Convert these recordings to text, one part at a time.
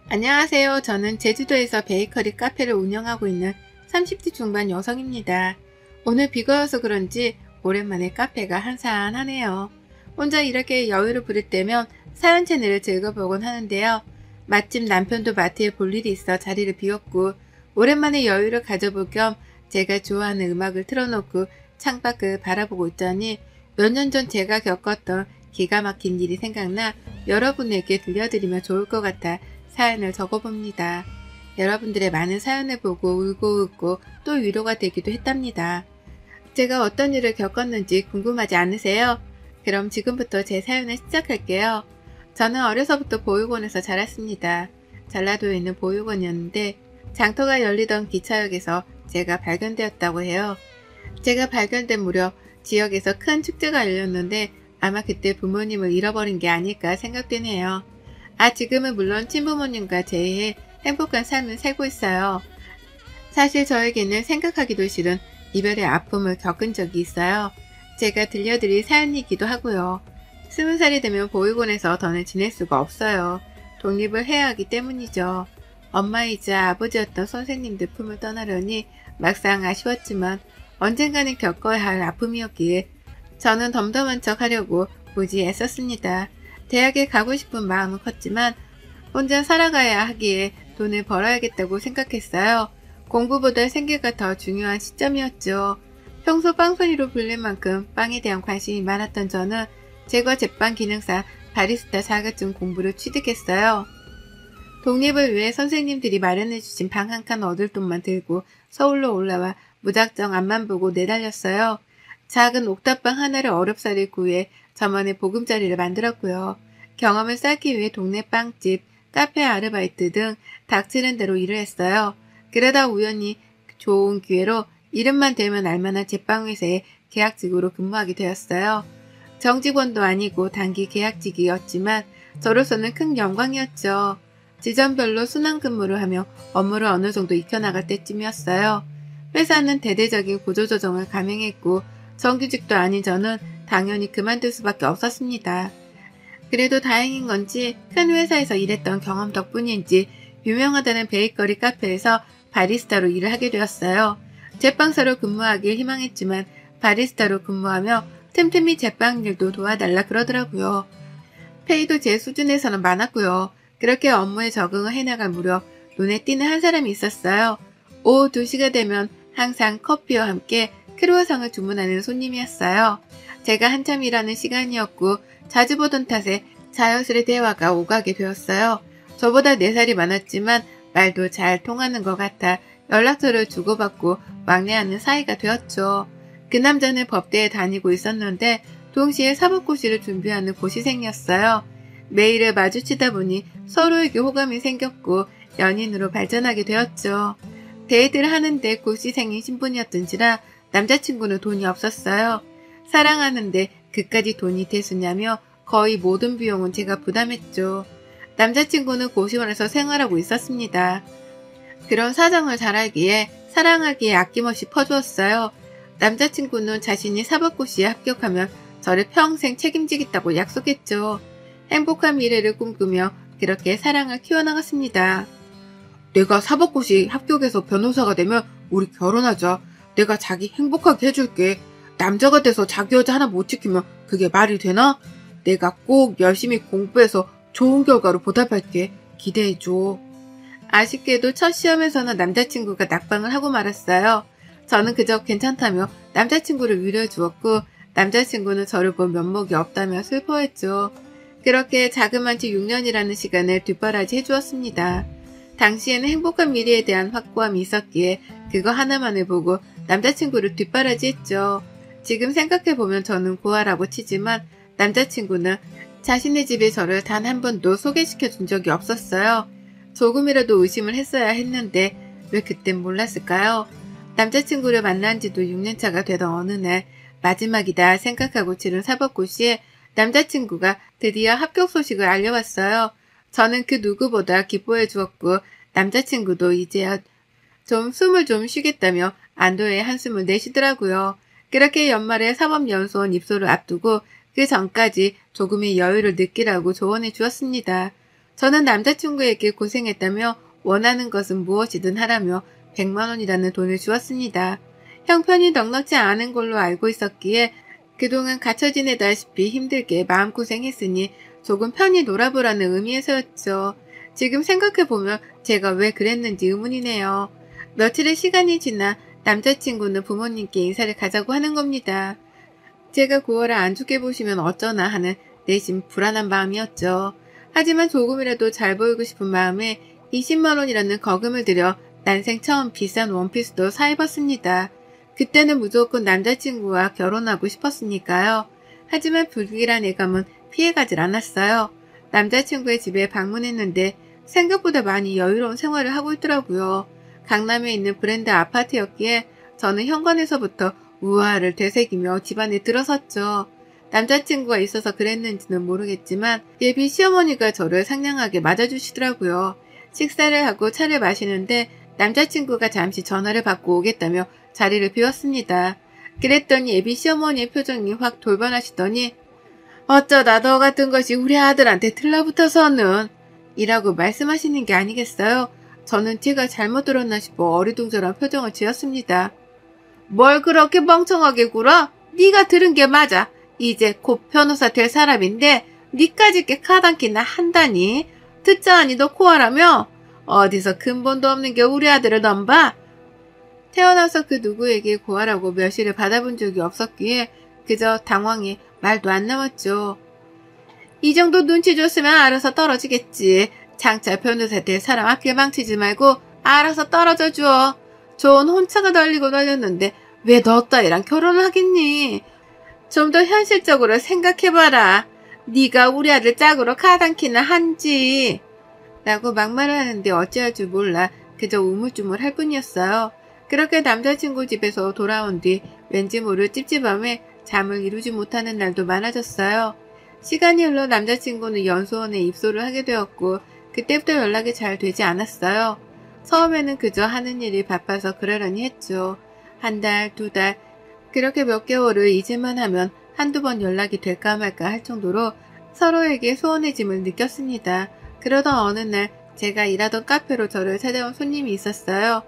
안녕하세요. 저는 제주도에서 베이커리 카페를 운영하고 있는 30대 중반 여성입니다. 오늘 비가 와서 그런지 오랜만에 카페가 한산하네요. 혼자 이렇게 여유를 부릴 때면 사연 채널을 즐겨보곤 하는데요. 마침 남편도 마트에 볼 일이 있어 자리를 비웠고 오랜만에 여유를 가져볼 겸 제가 좋아하는 음악을 틀어놓고 창밖을 바라보고 있더니 몇 년 전 제가 겪었던 기가 막힌 일이 생각나 여러분에게 들려드리면 좋을 것 같아 사연을 적어봅니다. 여러분들의 많은 사연을 보고 울고 웃고 또 위로가 되기도 했답니다. 제가 어떤 일을 겪었는지 궁금하지 않으세요? 그럼 지금부터 제 사연을 시작할게요. 저는 어려서부터 보육원에서 자랐습니다. 전라도에 있는 보육원이었는데 장터가 열리던 기차역에서 제가 발견되었다고 해요. 제가 발견된 무렵 지역에서 큰 축제가 열렸는데 아마 그때 부모님을 잃어버린 게 아닐까 생각되네요. 지금은 물론 친부모님과 제외해 행복한 삶을 살고 있어요. 사실 저에게는 생각하기도 싫은 이별의 아픔을 겪은 적이 있어요. 제가 들려드릴 사연이기도 하고요. 20살이 되면 보육원에서 더는 지낼 수가 없어요. 독립을 해야 하기 때문이죠. 엄마이자 아버지였던 선생님들 품을 떠나려니 막상 아쉬웠지만 언젠가는 겪어야 할 아픔이었기에 저는 덤덤한 척 하려고 무지 애썼습니다. 대학에 가고 싶은 마음은 컸지만 혼자 살아가야 하기에 돈을 벌어야겠다고 생각했어요. 공부보다 생계가 더 중요한 시점이었죠. 평소 빵순이로 불릴 만큼 빵에 대한 관심이 많았던 저는 제과 제빵 기능사 바리스타 자격증 공부를 취득했어요. 독립을 위해 선생님들이 마련해주신 방 한 칸 얻을 돈만 들고 서울로 올라와 무작정 앞만 보고 내달렸어요. 작은 옥탑방 하나를 어렵사리 구해 저만의 보금자리를 만들었고요. 경험을 쌓기 위해 동네 빵집, 카페 아르바이트 등 닥치는 대로 일을 했어요. 그러다 우연히 좋은 기회로 이름만 대면 알만한 제빵회사에 계약직으로 근무하게 되었어요. 정직원도 아니고 단기 계약직이었지만 저로서는 큰 영광이었죠. 지점별로 순환 근무를 하며 업무를 어느 정도 익혀나갈 때쯤이었어요. 회사는 대대적인 구조조정을 감행했고 정규직도 아닌 저는 당연히 그만둘 수밖에 없었습니다. 그래도 다행인 건지 큰 회사에서 일했던 경험 덕분인지 유명하다는 베이커리 카페에서 바리스타로 일을 하게 되었어요. 제빵사로 근무하길 희망했지만 바리스타로 근무하며 틈틈이 제빵 일도 도와달라 그러더라고요. 페이도 제 수준에서는 많았고요. 그렇게 업무에 적응을 해나갈 무렵 눈에 띄는 한 사람이 있었어요. 오후 2시가 되면 항상 커피와 함께 크루아상을 주문하는 손님이었어요. 제가 한참 일하는 시간이었고 자주 보던 탓에 자연스레 대화가 오가게 되었어요. 저보다 4살이 많았지만 말도 잘 통하는 것 같아 연락처를 주고받고 왕래하는 사이가 되었죠. 그 남자는 법대에 다니고 있었는데 동시에 사법고시를 준비하는 고시생이었어요. 매일을 마주치다 보니 서로에게 호감이 생겼고 연인으로 발전하게 되었죠. 데이트를 하는데 고시생인 신분이었던지라 남자친구는 돈이 없었어요. 사랑하는데 그까지 돈이 대수냐며 거의 모든 비용은 제가 부담했죠. 남자친구는 고시원에서 생활하고 있었습니다. 그런 사정을 잘 알기에 사랑하기에 아낌없이 퍼주었어요. 남자친구는 자신이 사법고시에 합격하면 저를 평생 책임지겠다고 약속했죠. 행복한 미래를 꿈꾸며 그렇게 사랑을 키워나갔습니다. 내가 사법고시 합격해서 변호사가 되면 우리 결혼하자. 내가 자기 행복하게 해줄게. 남자가 돼서 자기 여자 하나 못 지키면 그게 말이 되나? 내가 꼭 열심히 공부해서 좋은 결과로 보답할게. 기대해줘. 아쉽게도 첫 시험에서는 남자친구가 낙방을 하고 말았어요. 저는 그저 괜찮다며 남자친구를 위로해 주었고 남자친구는 저를 본 면목이 없다며 슬퍼했죠. 그렇게 자그마치 6년이라는 시간을 뒷바라지 해주었습니다. 당시에는 행복한 미래에 대한 확고함이 있었기에 그거 하나만을 보고 남자친구를 뒷바라지 했죠. 지금 생각해보면 저는 고아라고 치지만 남자친구는 자신의 집에 저를 단 한 번도 소개시켜 준 적이 없었어요. 조금이라도 의심을 했어야 했는데 왜 그땐 몰랐을까요? 남자친구를 만난 지도 6년차가 되던 어느 날 마지막이다 생각하고 치른 사법고시에 남자친구가 드디어 합격 소식을 알려왔어요. 저는 그 누구보다 기뻐해 주었고 남자친구도 이제야 좀 숨을 좀 쉬겠다며 안도의 한숨을 내쉬더라고요. 그렇게 연말에 사법연수원 입소를 앞두고 그 전까지 조금의 여유를 느끼라고 조언해 주었습니다. 저는 남자친구에게 고생했다며 원하는 것은 무엇이든 하라며 100만 원이라는 돈을 주었습니다. 형편이 넉넉지 않은 걸로 알고 있었기에 그동안 갇혀 지내다시피 힘들게 마음고생했으니 조금 편히 놀아보라는 의미에서였죠. 지금 생각해보면 제가 왜 그랬는지 의문이네요. 며칠의 시간이 지나 남자친구는 부모님께 인사를 가자고 하는 겁니다. 제가 9월을 안 좋게 보시면 어쩌나 하는 내심 불안한 마음이었죠. 하지만 조금이라도 잘 보이고 싶은 마음에 20만 원이라는 거금을 들여 난생 처음 비싼 원피스도 사 입었습니다. 그때는 무조건 남자친구와 결혼하고 싶었으니까요. 하지만 불길한 예감은 피해가질 않았어요. 남자친구의 집에 방문했는데 생각보다 많이 여유로운 생활을 하고 있더라고요. 강남에 있는 브랜드 아파트였기에 저는 현관에서부터 우아를 되새기며 집안에 들어섰죠. 남자친구가 있어서 그랬는지는 모르겠지만 예비 시어머니가 저를 상냥하게 맞아주시더라고요. 식사를 하고 차를 마시는데 남자친구가 잠시 전화를 받고 오겠다며 자리를 비웠습니다. 그랬더니 예비 시어머니의 표정이 확 돌변하시더니 어쩌다 너 같은 것이 우리 아들한테 틀러붙어서는 이라고 말씀하시는 게 아니겠어요? 저는 제가 잘못 들었나 싶어 어리둥절한 표정을 지었습니다. 뭘 그렇게 멍청하게 굴어? 네가 들은 게 맞아. 이제 곧 변호사 될 사람인데 니까지 게 카단키나 한다니? 듣자하니 너 코아라며? 어디서 근본도 없는 게 우리 아들을 넘봐? 태어나서 그 누구에게 고아라고 멸시를 받아본 적이 없었기에 그저 당황해 말도 안 나왔죠. 이 정도 눈치 줬으면 알아서 떨어지겠지. 장차 변호사 될 사람 앞길 망치지 말고 알아서 떨어져 줘. 좋은 혼처가 널리고 널렸는데 왜 너 따위랑 결혼을 하겠니? 좀 더 현실적으로 생각해봐라. 네가 우리 아들 짝으로 카단키나 한지. 라고 막말을 하는데 어찌할 줄 몰라 그저 우물쭈물할 뿐이었어요. 그렇게 남자친구 집에서 돌아온 뒤 왠지 모를 찝찝함에 잠을 이루지 못하는 날도 많아졌어요. 시간이 흘러 남자친구는 연수원에 입소를 하게 되었고 그때부터 연락이 잘 되지 않았어요. 처음에는 그저 하는 일이 바빠서 그러려니 했죠. 한 달, 두 달, 그렇게 몇 개월을 잊을만 하면 한두 번 연락이 될까 말까 할 정도로 서로에게 소원해짐을 느꼈습니다. 그러던 어느 날 제가 일하던 카페로 저를 찾아온 손님이 있었어요.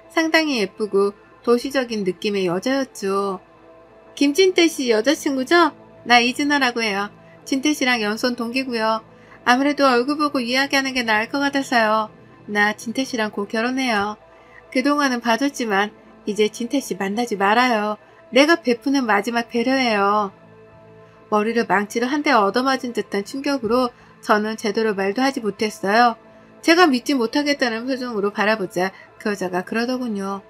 상당히 예쁘고 도시적인 느낌의 여자였죠. 김진태 씨 여자친구죠? 나 이진아라고 해요. 진태 씨랑 연수원 동기고요. 아무래도 얼굴 보고 이야기하는 게 나을 것 같아서요. 나 진태 씨랑 곧 결혼해요. 그동안은 봐줬지만 이제 진태 씨 만나지 말아요. 내가 베푸는 마지막 배려예요. 머리를 망치로 한 대 얻어맞은 듯한 충격으로 저는 제대로 말도 하지 못했어요. 제가 믿지 못하겠다는 표정으로 바라보자 그 여자가 그러더군요.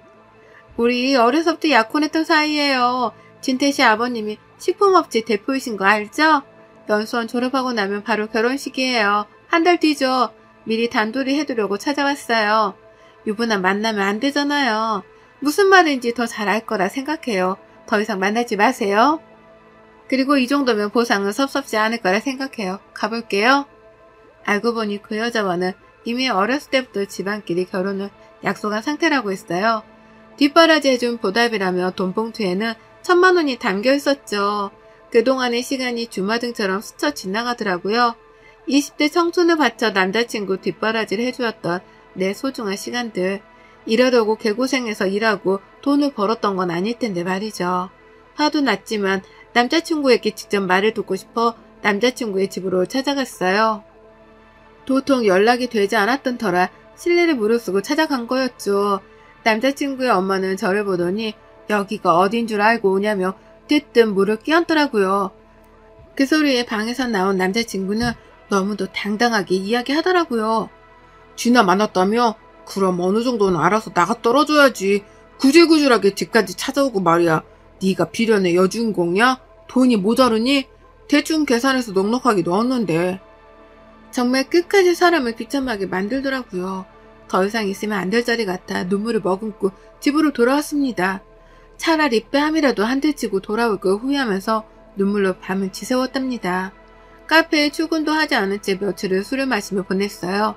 우리 어려서부터 약혼했던 사이예요. 진태 씨 아버님이 식품업체 대표이신 거 알죠? 연수원 졸업하고 나면 바로 결혼식이에요. 한 달 뒤죠. 미리 단둘이 해두려고 찾아왔어요. 유부남 만나면 안 되잖아요. 무슨 말인지 더 잘 알 거라 생각해요. 더 이상 만나지 마세요. 그리고 이 정도면 보상은 섭섭지 않을 거라 생각해요. 가볼게요. 알고 보니 그 여자와는 이미 어렸을 때부터 집안끼리 결혼을 약속한 상태라고 했어요. 뒷바라지 해준 보답이라며 돈봉투에는 1000만 원이 담겨 있었죠. 그동안의 시간이 주마등처럼 스쳐 지나가더라고요. 20대 청춘을 바쳐 남자친구 뒷바라지를 해주었던 내 소중한 시간들. 이러려고 개고생해서 일하고 돈을 벌었던 건 아닐 텐데 말이죠. 화도 났지만 남자친구에게 직접 말을 듣고 싶어 남자친구의 집으로 찾아갔어요. 도통 연락이 되지 않았던 터라 실례를 무릅쓰고 찾아간 거였죠. 남자친구의 엄마는 저를 보더니 여기가 어딘 줄 알고 오냐며 대뜸 물을 끼얹더라고요. 그 소리에 방에서 나온 남자친구는 너무도 당당하게 이야기하더라고요. 쥐나 만났다며? 그럼 어느 정도는 알아서 나가 떨어져야지. 구질구질하게 집까지 찾아오고 말이야. 네가 비련의 여주인공이야? 돈이 모자르니? 대충 계산해서 넉넉하게 넣었는데. 정말 끝까지 사람을 비참하게 만들더라고요. 더 이상 있으면 안 될 자리 같아 눈물을 머금고 집으로 돌아왔습니다. 차라리 뺨이라도 한 대 치고 돌아올 걸 후회하면서 눈물로 밤을 지새웠답니다. 카페에 출근도 하지 않은 채 며칠을 술을 마시며 보냈어요.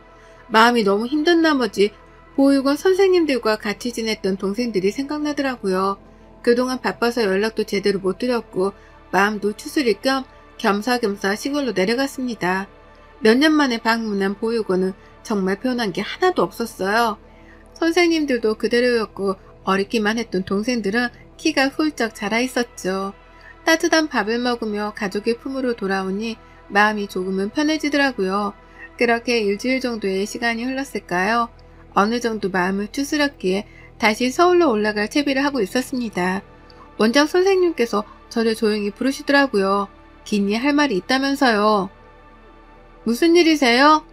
마음이 너무 힘든 나머지 보육원 선생님들과 같이 지냈던 동생들이 생각나더라고요. 그동안 바빠서 연락도 제대로 못 드렸고 마음도 추스릴 겸 겸사겸사 시골로 내려갔습니다. 몇 년 만에 방문한 보육원은 정말 변한 게 하나도 없었어요. 선생님들도 그대로였고 어리기만 했던 동생들은 키가 훌쩍 자라 있었죠. 따뜻한 밥을 먹으며 가족의 품으로 돌아오니 마음이 조금은 편해지더라고요. 그렇게 일주일 정도의 시간이 흘렀을까요? 어느 정도 마음을 추스렸기에 다시 서울로 올라갈 채비를 하고 있었습니다. 원장 선생님께서 저를 조용히 부르시더라고요. 긴히 할 말이 있다면서요. 무슨 일이세요?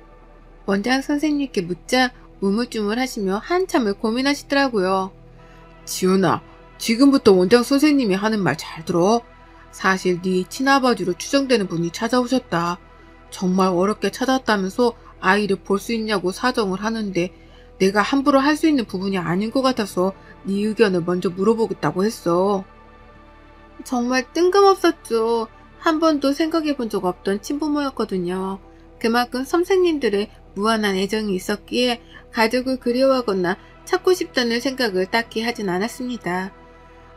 원장 선생님께 묻자 우물쭈물하시며 한참을 고민하시더라고요. 지훈아, 지금부터 원장 선생님이 하는 말 잘 들어. 사실 네 친아버지로 추정되는 분이 찾아오셨다. 정말 어렵게 찾았다면서 아이를 볼 수 있냐고 사정을 하는데 내가 함부로 할 수 있는 부분이 아닌 것 같아서 네 의견을 먼저 물어보겠다고 했어. 정말 뜬금없었죠. 한 번도 생각해 본 적 없던 친부모였거든요. 그만큼 선생님들의 무한한 애정이 있었기에 가족을 그리워하거나 찾고 싶다는 생각을 딱히 하진 않았습니다.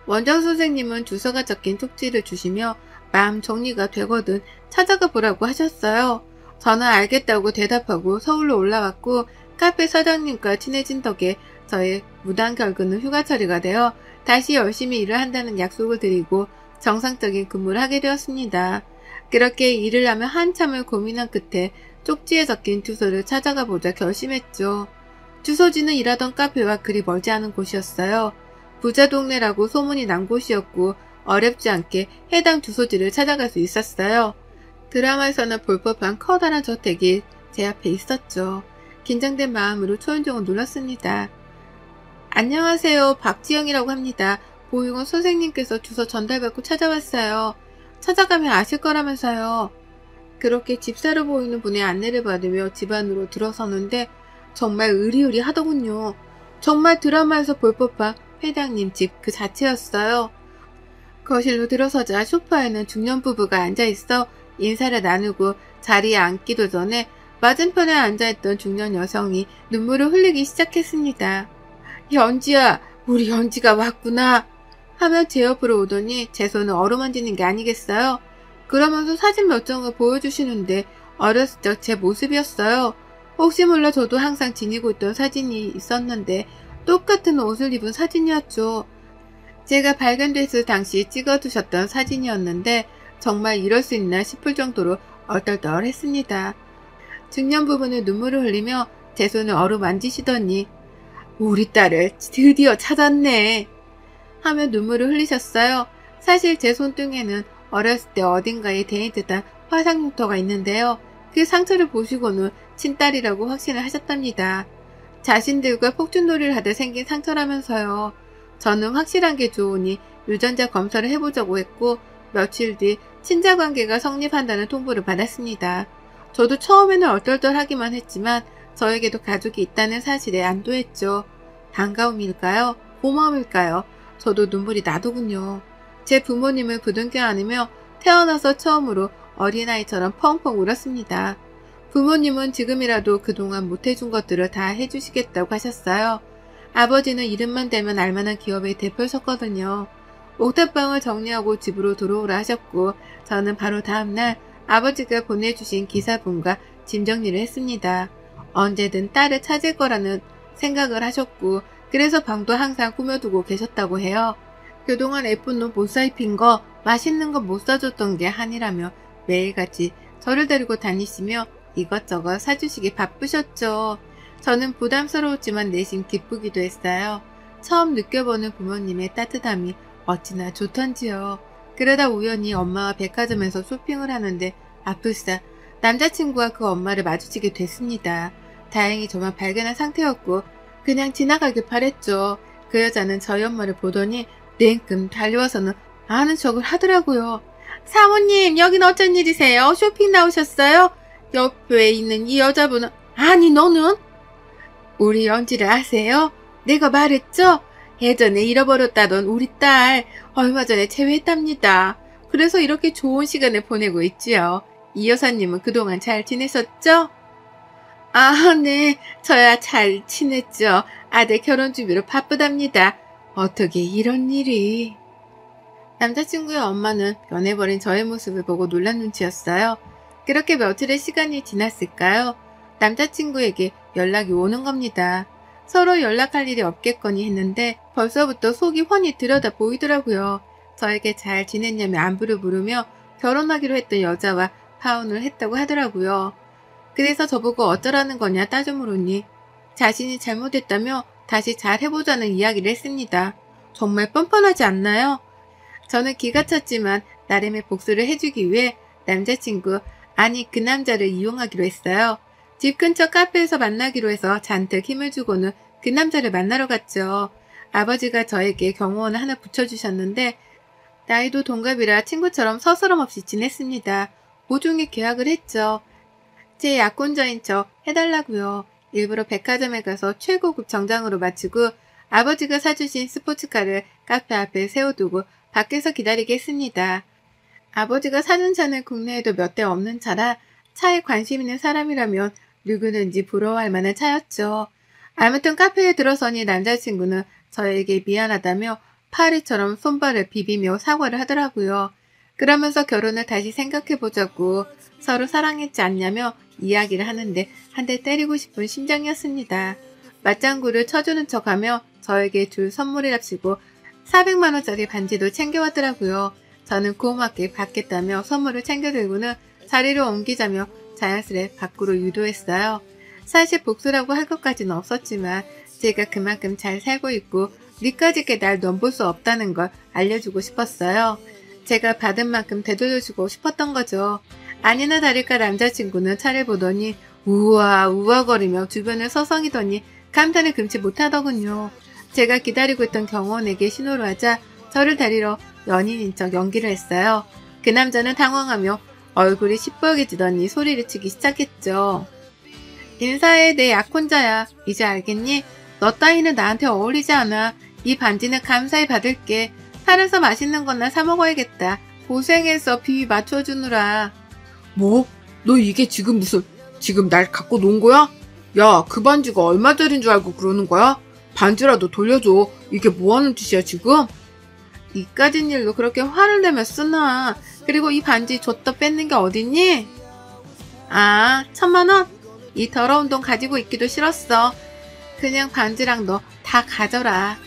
원장 선생님은 주소가 적힌 쪽지를 주시며 마음 정리가 되거든 찾아가 보라고 하셨어요. 저는 알겠다고 대답하고 서울로 올라왔고 카페 사장님과 친해진 덕에 저의 무단 결근은 휴가 처리가 되어 다시 열심히 일을 한다는 약속을 드리고 정상적인 근무를 하게 되었습니다. 그렇게 일을 하며 한참을 고민한 끝에 쪽지에 적힌 주소를 찾아가 보자 결심했죠. 주소지는 일하던 카페와 그리 멀지 않은 곳이었어요. 부자 동네라고 소문이 난 곳이었고 어렵지 않게 해당 주소지를 찾아갈 수 있었어요. 드라마에서나 볼 법한 커다란 저택이 제 앞에 있었죠. 긴장된 마음으로 초인종을 눌렀습니다. 안녕하세요. 박지영이라고 합니다. 보육원 선생님께서 주소 전달받고 찾아왔어요. 찾아가면 아실 거라면서요. 그렇게 집사로 보이는 분의 안내를 받으며 집 안으로 들어서는데 정말 으리으리하더군요. 정말 드라마에서 볼 법한 회장님 집 그 자체였어요. 거실로 들어서자 소파에는 중년 부부가 앉아있어 인사를 나누고 자리에 앉기도 전에 맞은편에 앉아있던 중년 여성이 눈물을 흘리기 시작했습니다. 연지야, 우리 연지가 왔구나 하며 제 옆으로 오더니 제 손을 어루만지는 게 아니겠어요? 그러면서 사진 몇 장을 보여주시는데 어렸을 적 제 모습이었어요. 혹시 몰라 저도 항상 지니고 있던 사진이 있었는데 똑같은 옷을 입은 사진이었죠. 제가 발견됐을 당시 찍어두셨던 사진이었는데 정말 이럴 수 있나 싶을 정도로 얼떨떨했습니다. 중년 부부는 눈물을 흘리며 제 손을 어루만지시더니 우리 딸을 드디어 찾았네 하며 눈물을 흘리셨어요. 사실 제 손등에는 어렸을 때 어딘가에 대인 듯한 화상 흉터가 있는데요. 그 상처를 보시고는 친딸이라고 확신을 하셨답니다. 자신들과 폭죽놀이를 하다 생긴 상처라면서요. 저는 확실한 게 좋으니 유전자 검사를 해보자고 했고 며칠 뒤 친자관계가 성립한다는 통보를 받았습니다. 저도 처음에는 얼떨떨하기만 했지만 저에게도 가족이 있다는 사실에 안도했죠. 반가움일까요? 고마움일까요? 저도 눈물이 나더군요. 제 부모님을 부둥켜 안으며 태어나서 처음으로 어린아이처럼 펑펑 울었습니다. 부모님은 지금이라도 그동안 못해준 것들을 다 해주시겠다고 하셨어요. 아버지는 이름만 대면 알만한 기업의 대표셨거든요. 옥탑방을 정리하고 집으로 들어오라 하셨고 저는 바로 다음날 아버지가 보내주신 기사분과 짐 정리를 했습니다. 언제든 딸을 찾을 거라는 생각을 하셨고 그래서 방도 항상 꾸며두고 계셨다고 해요. 그동안 예쁜 옷 못 사 입힌 거, 맛있는 거 못 사줬던 게 한이라며 매일같이 저를 데리고 다니시며 이것저것 사주시기 바쁘셨죠. 저는 부담스러웠지만 내심 기쁘기도 했어요. 처음 느껴보는 부모님의 따뜻함이 어찌나 좋던지요. 그러다 우연히 엄마와 백화점에서 쇼핑을 하는데 아플싸 남자친구와 그 엄마를 마주치게 됐습니다. 다행히 저만 발견한 상태였고 그냥 지나가길 바랬죠. 그 여자는 저희 엄마를 보더니 냉큼 달려와서는 아는 척을 하더라고요. 사모님, 여긴 어쩐 일이세요? 쇼핑 나오셨어요? 옆에 있는 이 여자분은 아니 너는? 우리 연지를 아세요? 내가 말했죠? 예전에 잃어버렸다던 우리 딸 얼마 전에 재회했답니다. 그래서 이렇게 좋은 시간을 보내고 있지요. 이 여사님은 그동안 잘 지내셨죠? 아, 네. 저야 잘 지냈죠. 아들 결혼 준비로 바쁘답니다. 어떻게 이런 일이. 남자친구의 엄마는 변해버린 저의 모습을 보고 놀란 눈치였어요. 그렇게 며칠의 시간이 지났을까요? 남자친구에게 연락이 오는 겁니다. 서로 연락할 일이 없겠거니 했는데 벌써부터 속이 훤히 들여다 보이더라고요. 저에게 잘 지냈냐며 안부를 물으며 결혼하기로 했던 여자와 파혼을 했다고 하더라고요. 그래서 저보고 어쩌라는 거냐 따져 물으니 자신이 잘못했다며 다시 잘 해보자는 이야기를 했습니다. 정말 뻔뻔하지 않나요? 저는 기가 찼지만 나름의 복수를 해주기 위해 남자친구, 아니 그 남자를 이용하기로 했어요. 집 근처 카페에서 만나기로 해서 잔뜩 힘을 주고는 그 남자를 만나러 갔죠. 아버지가 저에게 경호원을 하나 붙여주셨는데 나이도 동갑이라 친구처럼 서스럼없이 지냈습니다. 보증에 계약을 했죠. 제 약혼자인 척 해달라고요. 일부러 백화점에 가서 최고급 정장으로 맞추고 아버지가 사주신 스포츠카를 카페 앞에 세워두고 밖에서 기다리게 했습니다. 아버지가 사준 차는 국내에도 몇 대 없는 차라 차에 관심 있는 사람이라면 누구든지 부러워할 만한 차였죠. 아무튼 카페에 들어서니 남자친구는 저에게 미안하다며 파리처럼 손발을 비비며 사과를 하더라고요. 그러면서 결혼을 다시 생각해보자고 서로 사랑했지 않냐며 이야기를 하는데 한 대 때리고 싶은 심정이었습니다. 맞장구를 쳐주는 척하며 저에게 줄 선물이랍시고 400만원짜리 반지도 챙겨왔더라고요. 저는 고맙게 받겠다며 선물을 챙겨들고는 자리를 옮기자며 자연스레 밖으로 유도했어요. 사실 복수라고 할 것까지는 없었지만 제가 그만큼 잘 살고 있고 니까짓게 날 넘볼 수 없다는 걸 알려주고 싶었어요. 제가 받은 만큼 되돌려주고 싶었던 거죠. 아니나 다를까 남자친구는 차를 보더니 우와 우와거리며 주변을 서성이더니 감탄을 금치 못하더군요. 제가 기다리고 있던 경호원에게 신호를 하자 저를 데리러 연인인 척 연기를 했어요. 그 남자는 당황하며 얼굴이 시뻘개지더니 소리를 치기 시작했죠. 인사해, 내 약혼자야. 이제 알겠니? 너 따위는 나한테 어울리지 않아. 이 반지는 감사히 받을게. 팔아서 맛있는 거나 사 먹어야겠다. 고생해서 비위 맞춰주느라. 뭐? 너 이게 지금 날 갖고 논 거야? 야, 그 반지가 얼마짜린 줄 알고 그러는 거야? 반지라도 돌려줘. 이게 뭐하는 짓이야 지금? 이까진 일로 그렇게 화를 내며 쓰나. 그리고 이 반지 줬다 뺏는 게 어딨니? 아, 1000만원? 이 더러운 돈 가지고 있기도 싫었어. 그냥 반지랑 너 다 가져라.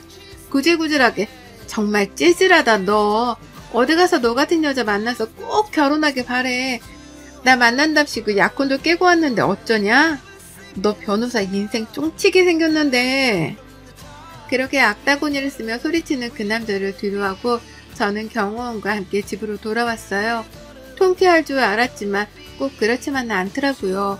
구질구질하게. 정말 찌질하다 너. 어디 가서 너 같은 여자 만나서 꼭 결혼하길 바래. 나 만난답시고 약혼도 깨고 왔는데 어쩌냐? 너 변호사 인생 쫑치게 생겼는데. 그렇게 악다구니를 쓰며 소리치는 그 남자를 뒤로하고 저는 경호원과 함께 집으로 돌아왔어요. 통쾌할 줄 알았지만 꼭 그렇지만은 않더라고요.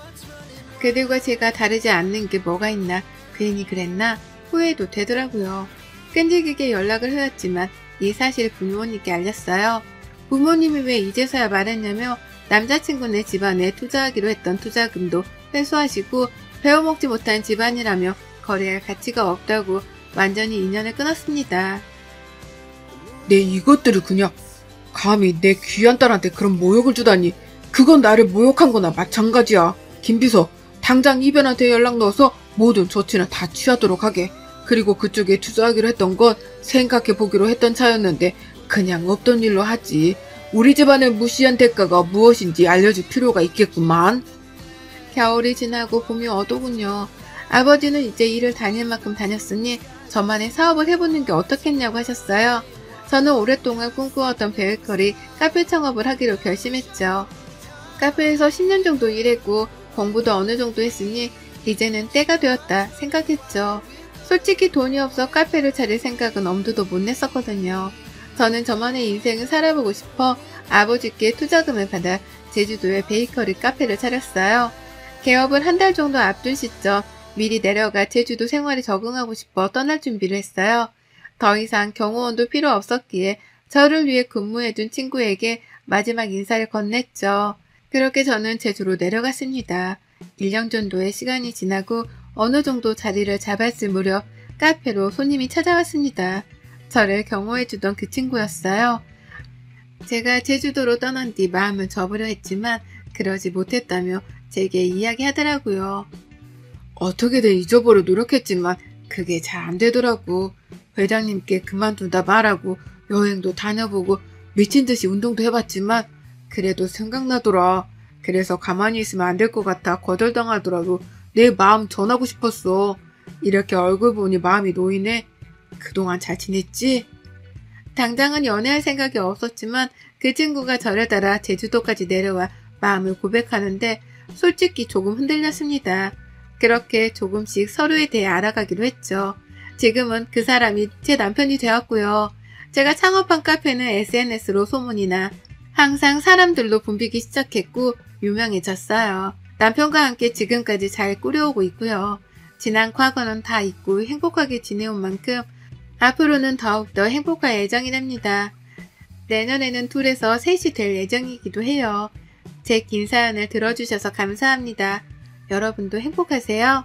그들과 제가 다르지 않는 게 뭐가 있나, 괜히 그랬나 후회도 되더라고요. 끈질기게 연락을 해왔지만 이 사실을 부모님께 알렸어요. 부모님이 왜 이제서야 말했냐며 남자친구네 집안에 투자하기로 했던 투자금도 회수하시고 배워먹지 못한 집안이라며 거래할 가치가 없다고 완전히 인연을 끊었습니다. 내 이것들을 그냥 감히 내 귀한 딸한테 그런 모욕을 주다니. 그건 나를 모욕한 거나 마찬가지야. 김비서, 당장 이변한테 연락 넣어서 모든 조치는 다 취하도록 하게. 그리고 그쪽에 투자하기로 했던 건 생각해보기로 했던 차였는데 그냥 없던 일로 하지. 우리 집안의 무시한 대가가 무엇인지 알려줄 필요가 있겠구만. 겨울이 지나고 봄이 오더군요. 아버지는 이제 일을 다닐 만큼 다녔으니 저만의 사업을 해보는 게 어떻겠냐고 하셨어요. 저는 오랫동안 꿈꾸었던 베이커리 카페 창업을 하기로 결심했죠. 카페에서 10년 정도 일했고 공부도 어느 정도 했으니 이제는 때가 되었다 생각했죠. 솔직히 돈이 없어 카페를 차릴 생각은 엄두도 못 냈었거든요. 저는 저만의 인생을 살아보고 싶어 아버지께 투자금을 받아 제주도에 베이커리 카페를 차렸어요. 개업을 한 달 정도 앞둔 시점 미리 내려가 제주도 생활에 적응하고 싶어 떠날 준비를 했어요. 더 이상 경호원도 필요 없었기에 저를 위해 근무해준 친구에게 마지막 인사를 건넸죠. 그렇게 저는 제주로 내려갔습니다. 1년 정도의 시간이 지나고 어느 정도 자리를 잡았을 무렵 카페로 손님이 찾아왔습니다. 저를 경호해주던 그 친구였어요. 제가 제주도로 떠난 뒤 마음을 접으려 했지만 그러지 못했다며 제게 이야기하더라고요. 어떻게든 잊어보려 노력했지만 그게 잘 안 되더라고. 회장님께 그만둔다 말하고 여행도 다녀보고 미친듯이 운동도 해봤지만 그래도 생각나더라. 그래서 가만히 있으면 안 될 것 같아 거절당하더라도 내 마음 전하고 싶었어. 이렇게 얼굴 보니 마음이 놓이네. 그동안 잘 지냈지? 당장은 연애할 생각이 없었지만 그 친구가 저를 따라 제주도까지 내려와 마음을 고백하는데 솔직히 조금 흔들렸습니다. 그렇게 조금씩 서로에 대해 알아가기로 했죠. 지금은 그 사람이 제 남편이 되었고요. 제가 창업한 카페는 SNS로 소문이 나 항상 사람들로 붐비기 시작했고 유명해졌어요. 남편과 함께 지금까지 잘 꾸려오고 있고요. 지난 과거는 다 잊고 행복하게 지내온 만큼 앞으로는 더욱더 행복할 예정이랍니다. 내년에는 둘에서 셋이 될 예정이기도 해요. 제 긴 사연을 들어주셔서 감사합니다. 여러분도 행복하세요?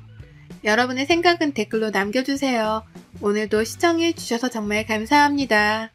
여러분의 생각은 댓글로 남겨주세요. 오늘도 시청해주셔서 정말 감사합니다.